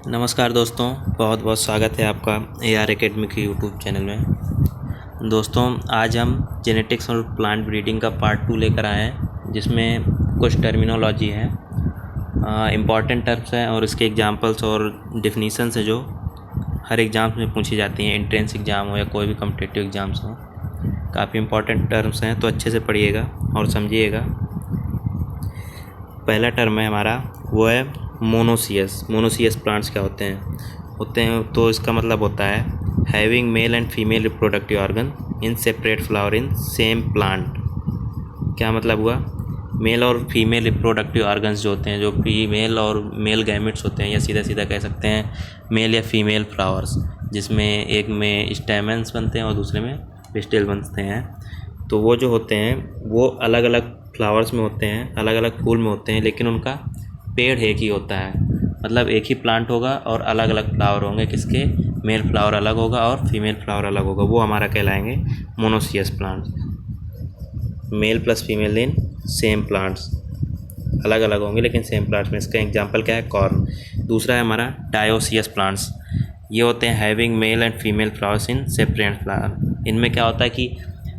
नमस्कार दोस्तों, बहुत बहुत स्वागत है आपका AR एकेडमी के यूट्यूब चैनल में। दोस्तों, आज हम जेनेटिक्स और प्लांट ब्रीडिंग का पार्ट 2 लेकर आए हैं, जिसमें कुछ टर्मिनोलॉजी है, इम्पॉर्टेंट टर्म्स हैं और इसके एग्जांपल्स और डिफिनीशंस हैं जो हर एग्ज़ाम्स में पूछी जाती हैं, एंट्रेंस एग्ज़ाम हो या कोई भी कॉम्पिटिटिव एग्ज़ाम्स हो। काफ़ी इम्पॉर्टेंट टर्म्स हैं, तो अच्छे से पढ़िएगा और समझिएगा। पहला टर्म है हमारा, वो है मोनोसियस। मोनोसियस प्लांट्स क्या होते हैं तो इसका मतलब होता है having mail and female reproductive organ in separate flower in same plant. क्या मतलब हुआ? मेल और फीमेल रिप्रोडक्टिव ऑर्गन्स जो होते हैं, जो फीमेल और मेल गैमेट्स होते हैं, या सीधा सीधा कह सकते हैं मेल या फीमेल फ्लावर्स, जिसमें एक में स्टेमन्स बनते हैं और दूसरे में पिस्टिल बनते हैं। तो वो जो होते हैं वो अलग अलग फ्लावर्स में होते हैं, अलग अलग फूल में होते हैं, लेकिन उनका पेड़ एक ही होता है। मतलब एक ही प्लांट होगा और अलग अलग फ्लावर होंगे। किसके? मेल फ्लावर अलग होगा और फीमेल फ्लावर अलग होगा, वो हमारा कहलाएंगे monoecious plants. Male plus female in same plants, अलग अलग होंगे लेकिन सेम प्लांट्स में। इसका एग्जांपल क्या है? कॉर्न। दूसरा है हमारा डायोसियस प्लांट्स। ये होते हैं having mail and female flowers in separate flower. इनमें क्या होता है कि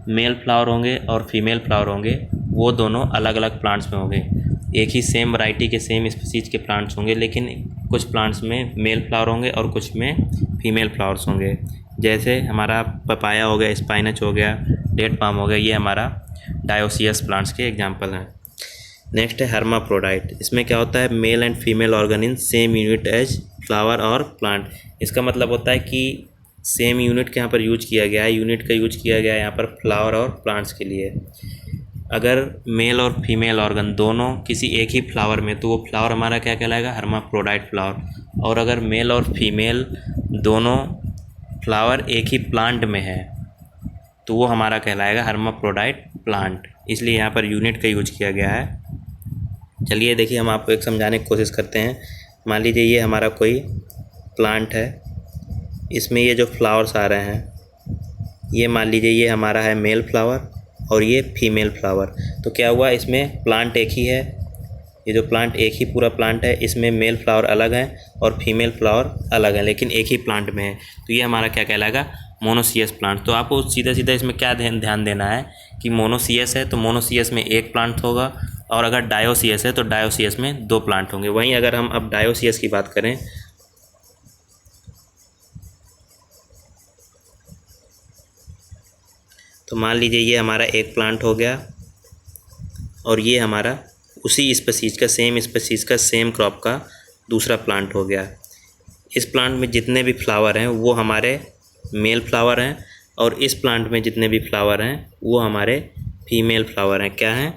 मेल फ्लावर होंगे और फीमेल फ्लावर होंगे, वो दोनों अलग अलग प्लांट्स में होंगे। एक ही सेम वैरायटी के सेम स्पीसीज के प्लांट्स होंगे, लेकिन कुछ प्लांट्स में मेल फ्लावर होंगे और कुछ में फीमेल फ्लावर्स होंगे। जैसे हमारा पपाया हो गया, स्पाइनच हो गया, डेट पाम हो गया, ये हमारा डायोसियस प्लांट्स के एग्जांपल हैं। नेक्स्ट है हर्माफ्रोडाइट। इसमें क्या होता है? Male and female organ in same unit as flower और प्लांट। इसका मतलब होता है कि सेम यूनिट के यहाँ पर यूज किया गया है, यूनिट का यूज किया गया है यहाँ पर फ्लावर और प्लांट्स के लिए। अगर मेल और फीमेल ऑर्गन दोनों किसी एक ही फ्लावर में, तो वो फ्लावर हमारा क्या कहलाएगा? Hermaphrodite flower. और अगर मेल और फीमेल दोनों फ्लावर एक ही प्लांट में है, तो वो हमारा कहलाएगा हर्माफ्रोडाइट प्लांट। इसलिए यहाँ पर यूनिट का यूज किया गया है। चलिए देखिए, हम आपको एक समझाने की कोशिश करते हैं। मान लीजिए ये हमारा कोई प्लांट है, इसमें ये जो फ्लावर्स आ रहे हैं, ये मान लीजिए ये हमारा है मेल फ्लावर और ये फीमेल फ्लावर। तो क्या हुआ? इसमें प्लांट एक ही है, ये जो प्लांट एक ही पूरा प्लांट है, इसमें मेल फ्लावर अलग हैं और फीमेल फ्लावर अलग हैं, लेकिन एक ही प्लांट में है। तो ये हमारा क्या कहलाएगा? Monoecious plant. तो आपको सीधा सीधा इसमें क्या ध्यान देना है कि मोनोसियस है तो मोनोसियस में एक प्लांट होगा, और अगर डायोसियस है तो डायोसियस में दो प्लांट होंगे। वहीं अगर हम अब डायोसियस की बात करें, तो मान लीजिए ये हमारा एक प्लांट हो गया और ये हमारा उसी स्पीसीज का, सेम स्पीसीज का, सेम क्रॉप का दूसरा प्लांट हो गया। इस प्लांट में जितने भी फ्लावर हैं वो हमारे मेल फ्लावर हैं, और इस प्लांट में जितने भी फ्लावर हैं वो हमारे फीमेल फ्लावर हैं। क्या हैं?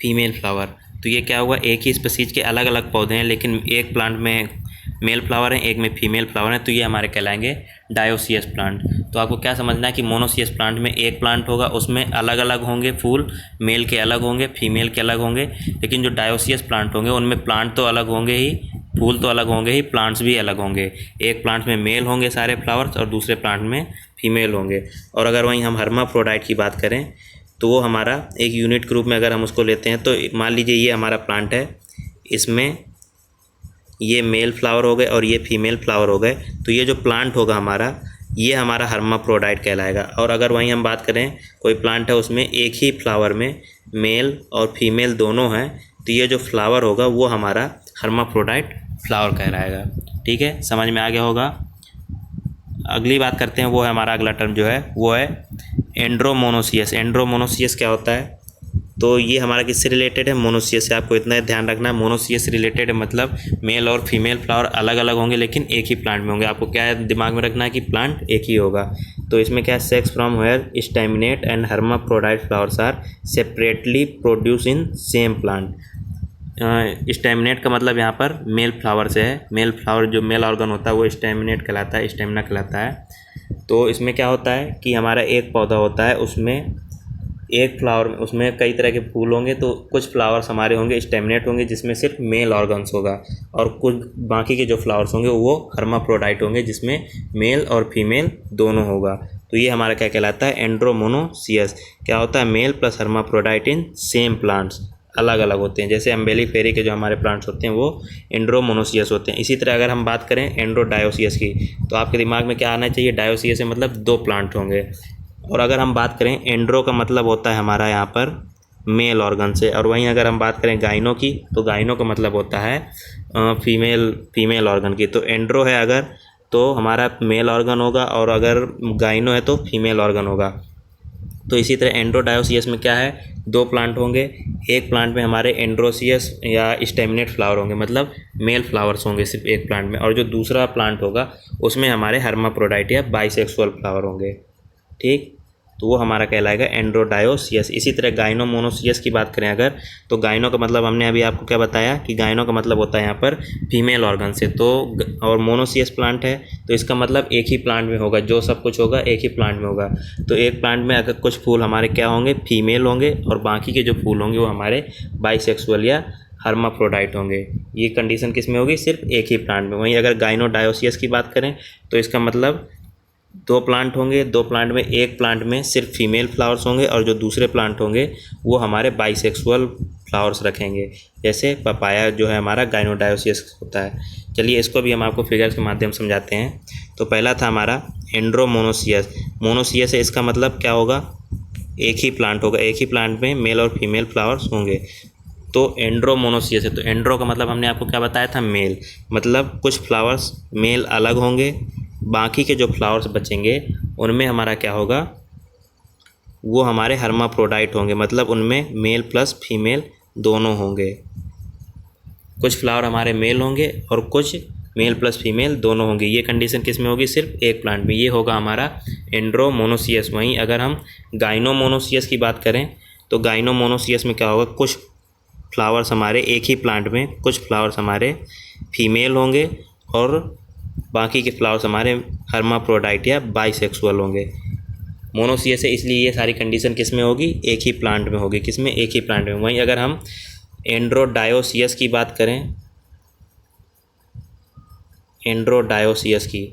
Female flower. तो ये क्या हुआ? एक ही स्पीसीज के अलग अलग पौधे हैं, लेकिन एक प्लांट में मेल फ्लावर हैं, एक में फीमेल फ्लावर हैं, तो ये हमारे कहलाएंगे डायोसियस प्लांट। तो आपको क्या समझना है कि मोनोसियस प्लांट में एक प्लांट होगा, उसमें अलग अलग होंगे फूल, मेल के अलग होंगे, फीमेल के अलग होंगे। लेकिन जो डायोसियस प्लांट होंगे उनमें प्लांट तो अलग होंगे ही, फूल तो अलग होंगे ही, प्लांट्स भी अलग होंगे। एक प्लांट में मेल होंगे सारे फ्लावर्स और दूसरे प्लांट में फीमेल होंगे। और अगर वहीं हम हर्माफ्रोडाइट की बात करें, तो वो हमारा एक यूनिट ग्रुप में अगर हम उसको लेते हैं, तो मान लीजिए ये हमारा प्लांट है, इसमें ये मेल फ्लावर हो गए और ये फीमेल फ्लावर हो गए, तो ये जो प्लांट होगा हमारा, ये हमारा हर्माफ्रोडाइट कहलाएगा। और अगर वहीं हम बात करें, कोई प्लांट है उसमें एक ही फ्लावर में मेल और फीमेल दोनों हैं, तो ये जो फ्लावर होगा वो हमारा हर्माफ्रोडाइट फ्लावर कहलाएगा। ठीक है, समझ में आ गया होगा। अगली बात करते हैं, वो है हमारा अगला टर्म जो है वो है एंड्रोमोनोसियस। एंड्रोमोनोसियस क्या होता है? तो ये हमारा किससे रिलेटेड है? मोनोसियस से। आपको इतना ध्यान रखना है, मोनोसियस से रिलेटेड है, मतलब मेल और फीमेल फ्लावर अलग अलग होंगे लेकिन एक ही प्लांट में होंगे। आपको क्या दिमाग में रखना है कि प्लांट एक ही होगा। तो इसमें क्या है? Sex from where staminate and hermaphrodite flowers are separately produce in same plant. Staminate का मतलब यहाँ पर मेल फ्लावर से है। मेल फ्लावर जो मेल ऑर्गन होता है वो स्टैमिनेट कहलाता है, स्टेमिना कहलाता है। तो इसमें क्या होता है कि हमारा एक पौधा होता है, उसमें एक फ्लावर में उसमें कई तरह के फूल होंगे, तो कुछ फ्लावर्स हमारे होंगे स्टेमिनेट होंगे जिसमें सिर्फ मेल ऑर्गन्स होगा, और कुछ बाकी के जो फ्लावर्स होंगे वो हर्माफ्रोडाइट होंगे जिसमें मेल और फीमेल दोनों होगा। तो ये हमारा क्या कहलाता है? एंड्रोमोनोसियस। क्या होता है? Male plus hermaphrodite in same plants, अलग अलग होते हैं। जैसे अम्बेलिफेरी के जो हमारे प्लांट्स होते हैं वो एंड्रोमोनोसियस होते हैं। इसी तरह अगर हम बात करें एंड्रोडायोसियस की, तो आपके दिमाग में क्या आना चाहिए, डायोसियस से मतलब 2 प्लांट होंगे। और अगर हम बात करें एंड्रो का मतलब होता है हमारा यहाँ पर मेल ऑर्गन से, और वहीं अगर हम बात करें गाइनो की, तो गाइनो का मतलब होता है फीमेल ऑर्गन की। तो एंड्रो है अगर, तो हमारा मेल ऑर्गन होगा, और अगर गाइनो है तो फीमेल ऑर्गन होगा। तो इसी तरह एंड्रोडायोसियस में क्या है, 2 प्लांट होंगे। एक प्लांट में हमारे एंड्रोसियस या स्टेमिनेट फ्लावर होंगे, मतलब मेल फ्लावर्स होंगे सिर्फ एक प्लांट में, और जो दूसरा प्लांट होगा उसमें हमारे हर्माफ्रोडाइट या बाइसेक्सुअल फ्लावर होंगे। ठीक, तो वो हमारा कहलाएगा एंड्रोडायोसियस। इसी तरह गाइनोमोनोसियस की बात करें अगर, तो गाइनो का मतलब हमने अभी आपको क्या बताया कि गाइनो का मतलब होता है यहाँ पर फीमेल ऑर्गन से। तो और मोनोसियस प्लांट है तो इसका मतलब एक ही प्लांट में होगा, जो सब कुछ होगा एक ही प्लांट में होगा। तो एक प्लांट में अगर कुछ फूल हमारे क्या होंगे, फीमेल होंगे, और बाकी के जो फूल होंगे वो हमारे बाइसेक्सुअल या हर्माफ्रोडाइट होंगे। ये कंडीशन किस में होगी, सिर्फ एक ही प्लांट में। वहीं अगर गाइनोडायोसियस की बात करें तो इसका मतलब 2 प्लांट होंगे, 2 प्लांट में एक प्लांट में सिर्फ फीमेल फ्लावर्स होंगे, और जो दूसरे प्लांट होंगे वो हमारे बाइसेक्सुअल फ्लावर्स रखेंगे। जैसे पपाया जो है हमारा गाइनोडायोसियस होता है। चलिए इसको भी हम आपको फिगर्स के माध्यम से समझाते हैं। तो पहला था हमारा एंड्रोमोनोसियस। मोनोसियस है, इसका मतलब क्या होगा, एक ही प्लांट होगा, एक ही प्लांट में मेल और फीमेल फ्लावर्स होंगे। तो एंड्रोमोनोसियस है, तो एंड्रो का मतलब हमने आपको क्या बताया था, मेल, मतलब कुछ फ्लावर्स मेल अलग होंगे, बाकी के जो फ्लावर्स बचेंगे उनमें हमारा क्या होगा, वो हमारे हर्माफ्रोडाइट होंगे, मतलब उनमें मेल प्लस फीमेल दोनों होंगे। कुछ फ्लावर हमारे मेल होंगे और कुछ मेल प्लस फीमेल दोनों होंगे। ये कंडीशन किस में होगी, सिर्फ एक प्लांट में। ये होगा हमारा एंड्रोमोनोसियस। वहीं अगर हम गाइनोमोनोसियस की बात करें तो गाइनोमोनोसियस में क्या होगा, कुछ फ्लावर्स हमारे एक ही प्लांट में, कुछ फ्लावर्स हमारे फीमेल होंगे और बाकी के फ्लावर्स हमारे हर्माफ्रोडाइट या बाइसेक्सुअल होंगे। मोनोसियस है इसलिए ये सारी कंडीशन किस में होगी, एक ही प्लांट में होगी। किस में, एक ही प्लांट में। वहीं अगर हम एंड्रोडायोसियस की बात करें, एंड्रोडायोसियस की,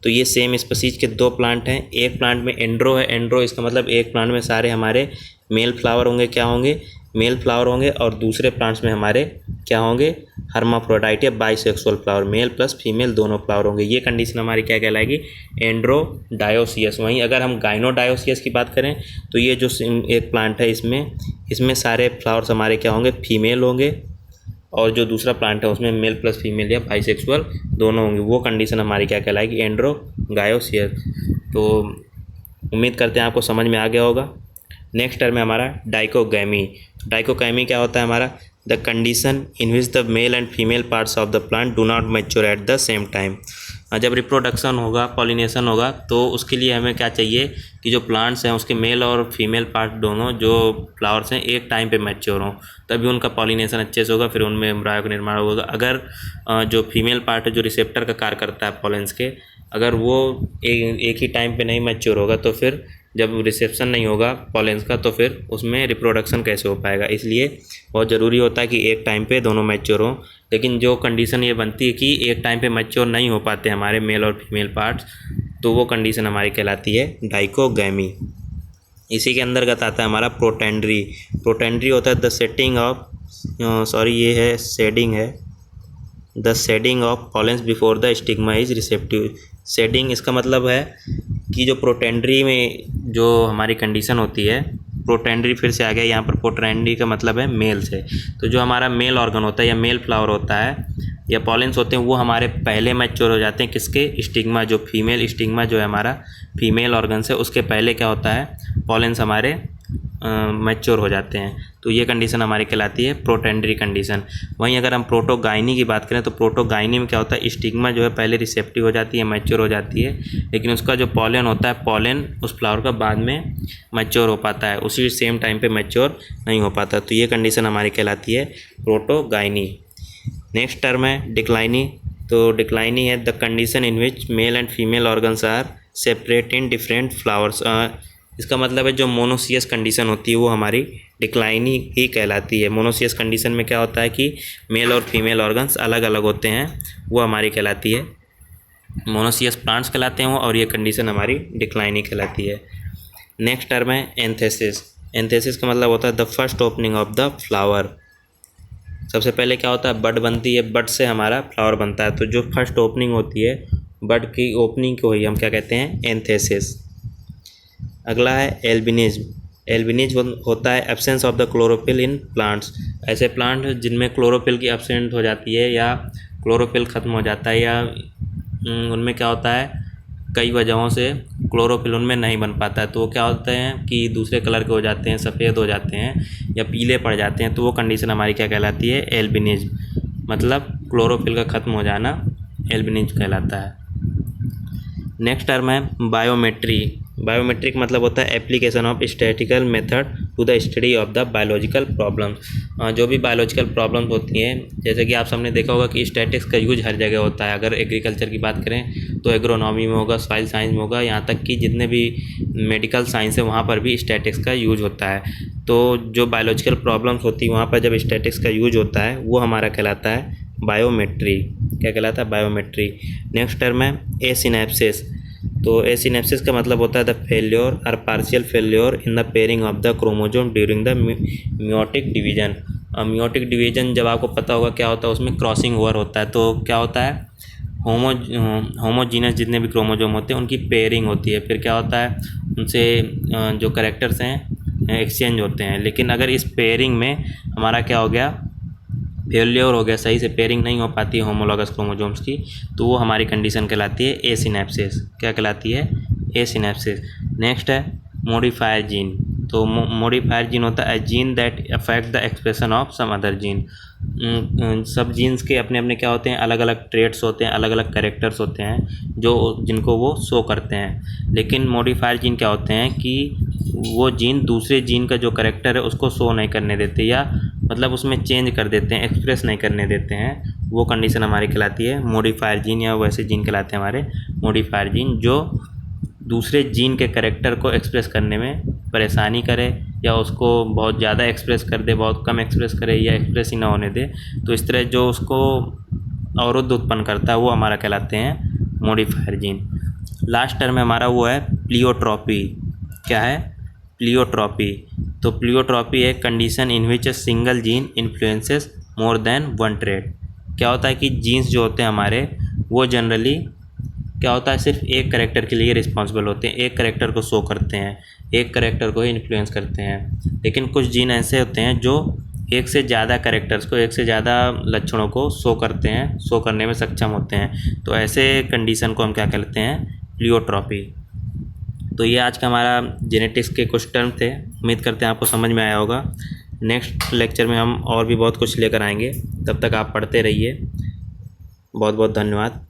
तो ये सेम स्पीशीज के 2 प्लांट हैं। एक प्लांट में एंड्रो है, एंड्रो इसका मतलब एक प्लांट में सारे हमारे मेल फ्लावर होंगे, क्या होंगे, मेल फ्लावर होंगे, और दूसरे प्लांट्स में हमारे क्या होंगे, हर्माफ्रोडाइट या bisexual flower, male plus female दोनों फ्लावर होंगे। ये कंडीशन हमारी क्या कहलाएगी, एंड्रोडायोसियस। वहीं अगर हम गाइनोडायोसियस की बात करें तो ये जो एक प्लांट है इसमें सारे फ्लावर्स हमारे क्या होंगे, फीमेल होंगे, और जो दूसरा प्लांट है उसमें मेल प्लस फीमेल या बाइसेक्सुअल दोनों होंगे। वो कंडीशन हमारी क्या कहलाएगी, एंड्रोडायोसियस। तो उम्मीद करते हैं आपको समझ में आ गया होगा। नेक्स्ट टर्म है हमारा डाइकोगैमी। डाइकोगैमी क्या होता है हमारा, the condition in which the mail and female parts of the plant do not mature at the same time. जब रिप्रोडक्शन होगा, पॉलिनेशन होगा, तो उसके लिए हमें क्या चाहिए कि जो प्लांट्स हैं उसके मेल और फीमेल पार्ट दोनों जो फ्लावर्स हैं एक टाइम पे मैच्योर हों, तभी उनका पॉलिनेशन अच्छे से होगा, फिर उनमें एम्ब्रायो का निर्माण होगा। अगर जो फीमेल पार्ट है जो रिसेप्टर का कार्य करता है पॉलेंस के, अगर वो एक ही टाइम पे नहीं मैच्योर होगा तो फिर जब रिसेप्शन नहीं होगा पॉलेंस का तो फिर उसमें रिप्रोडक्शन कैसे हो पाएगा। इसलिए बहुत ज़रूरी होता है कि एक टाइम पे दोनों मैच्योर हों। लेकिन जो कंडीशन ये बनती है कि एक टाइम पे मैच्योर नहीं हो पाते हमारे मेल और फीमेल पार्ट्स, तो वो कंडीशन हमारी कहलाती है डाइकोगैमी। इसी के अंतर्गत आता है हमारा प्रोटेंड्री। प्रोटेंड्री होता है द सेटिंग ऑफ ये है शेडिंग है, the shedding of pollens before the stigma is receptive. Shedding इसका मतलब है कि जो प्रोटेंड्री में जो हमारी कंडीशन होती है, प्रोटेंड्री फिर से आ गया यहाँ पर, प्रोटेंड्री का मतलब है मेल से। तो जो हमारा मेल ऑर्गन होता है या मेल फ्लावर होता है या पॉलेंस होते हैं वो हमारे पहले मैच्योर हो जाते हैं। किसके, स्टिग्मा, जो फीमेल स्टिग्मा जो है हमारा फीमेल ऑर्गन से, उसके पहले क्या होता है, पॉलेंस हमारे मैच्योर हो जाते हैं। तो ये कंडीशन हमारी कहलाती है प्रोटेंड्री कंडीशन। वहीं अगर हम प्रोटोगाइनी की बात करें तो प्रोटोगाइनी में क्या होता है, स्टिग्मा जो है पहले रिसेप्टिव हो जाती है, मैच्योर हो जाती है, लेकिन उसका जो पॉलन होता है, पॉलन उस फ्लावर का बाद में मैच्योर हो पाता है, उसी सेम टाइम पे मैच्योर नहीं हो पाता। तो ये कंडीशन हमारी कहलाती है प्रोटोगाइनी। नेक्स्ट टर्म है डिक्लाइनी। तो डिक्लाइनी है the condition in which male and female organs are separate in different flowers. इसका मतलब है जो मोनोसियस कंडीशन होती है वो हमारी डिक्लाइनी ही कहलाती है। मोनोसियस कंडीशन में क्या होता है कि मेल और फीमेल ऑर्गन्स अलग अलग होते हैं, वो हमारी कहलाती है मोनोसियस प्लांट्स कहलाते हैं वो, और ये कंडीशन हमारी डिक्लाइनी कहलाती है। नेक्स्ट टर्म है एंथेसिस। एंथेसिस का मतलब होता है the first opening of the flower. सबसे पहले क्या होता है, बड बनती है, बड से हमारा फ्लावर बनता है। तो जो फर्स्ट ओपनिंग होती है बड की ओपनिंग को ही हम क्या कहते हैं, एंथेसिस। अगला है एल्बिनिज्म। एल्बिनिज्म होता है absence of the chlorophyll in plants. ऐसे प्लांट जिनमें क्लोरोफिल की एब्सेंट हो जाती है या क्लोरोफिल ख़त्म हो जाता है, या उनमें क्या होता है, कई वजहों से क्लोरोफिल उनमें नहीं बन पाता है, तो वो क्या होते हैं कि दूसरे कलर के हो जाते हैं, सफ़ेद हो जाते हैं या पीले पड़ जाते हैं। तो वो कंडीशन हमारी क्या कहलाती है, एल्बिनिज्म। मतलब क्लोरोफिल का ख़त्म हो जाना एल्बिनिज्म कहलाता है। नेक्स्ट टर्म है बायोमेट्री। बायोमेट्रिक मतलब होता है application of statical method to the study of the biological problems. जो भी बायोलॉजिकल प्रॉब्लम्स होती हैं, जैसे कि आप सबने देखा होगा कि स्टैटिक्स का यूज हर जगह होता है। अगर एग्रीकल्चर की बात करें तो एग्रोनॉमी में होगा, सॉइल साइंस में होगा, यहाँ तक कि जितने भी मेडिकल साइंस है वहाँ पर भी स्टैटिक्स का यूज होता है। तो जो बायोलॉजिकल प्रॉब्लम्स होती है वहाँ पर जब स्टैटिक्स का यूज होता है वो हमारा कहलाता है बायोमेट्री। क्या कहलाता है, बायोमेट्री। नेक्स्ट टर्म है एसिनेप्सिस। तो एसिनेप्सिस का मतलब होता है द फेल्योर और partial failure in the pairing of the chromosome during the meiotic division. Meiotic division जब आपको पता होगा क्या होता है, उसमें क्रॉसिंग ओवर होता है। तो क्या होता है, होमोजीनस जितने भी क्रोमोसोम होते हैं उनकी पेयरिंग होती है, फिर क्या होता है, उनसे जो करेक्टर्स हैं एक्सचेंज होते हैं। लेकिन अगर इस पेयरिंग में हमारा क्या हो गया, फेल्योर हो गया, सही से पेयरिंग नहीं हो पाती है होमोलॉगस क्रोमोसोम्स की, तो वो हमारी कंडीशन कहलाती है एसिनेप्सिस। क्या कहलाती है, एसिनेप्सिस। नेक्स्ट है मॉडिफायर जीन। तो मॉडिफायर जीन होता है gene that affect the expression of some other gene. सब जीन्स के अपने अपने क्या होते हैं, अलग अलग ट्रेट्स होते हैं, अलग अलग कैरेक्टर्स होते हैं जो जिनको वो शो करते हैं। लेकिन मॉडिफायर जीन क्या होते हैं कि वो जीन दूसरे जीन का जो कैरेक्टर है उसको शो नहीं करने देते, या मतलब उसमें चेंज कर देते हैं, एक्सप्रेस नहीं करने देते हैं। वो कंडीशन हमारी कहलाती है मॉडिफायर जीन, या वैसे जीन कहलाते हैं हमारे मॉडिफायर जीन जो दूसरे जीन के कैरेक्टर को एक्सप्रेस करने में परेशानी करे, या उसको बहुत ज़्यादा एक्सप्रेस कर दे, बहुत कम एक्सप्रेस करे, या एक्सप्रेस ही ना होने दे। तो इस तरह जो उसको अवरुद्ध उत्पन्न करता है वो हमारा कहलाते हैं मॉडिफायर जीन। लास्ट टर्म हमारा वो है प्लियोट्रॉपी। क्या है, प्लियोट्रॉपी। तो प्लियोट्रॉपी एक condition in which a single gene influences more than one trait. क्या होता है कि जीन्स जो होते हैं हमारे वो जनरली क्या होता है, सिर्फ एक करेक्टर के लिए रिस्पॉन्सिबल होते हैं, एक करेक्टर को शो करते हैं, एक करेक्टर को ही इन्फ्लुएंस करते हैं। लेकिन कुछ जीन ऐसे होते हैं जो एक से ज़्यादा करेक्टर्स को, एक से ज़्यादा लक्षणों को शो करते हैं, शो करने में सक्षम होते हैं। तो ऐसे कंडीशन को हम क्या कहते हैं, प्लियोट्रॉपी। तो ये आज का हमारा जेनेटिक्स के कुछ टर्म थे, उम्मीद करते हैं आपको समझ में आया होगा। नेक्स्ट लेक्चर में हम और भी बहुत कुछ लेकर आएंगे, तब तक आप पढ़ते रहिए। बहुत बहुत धन्यवाद।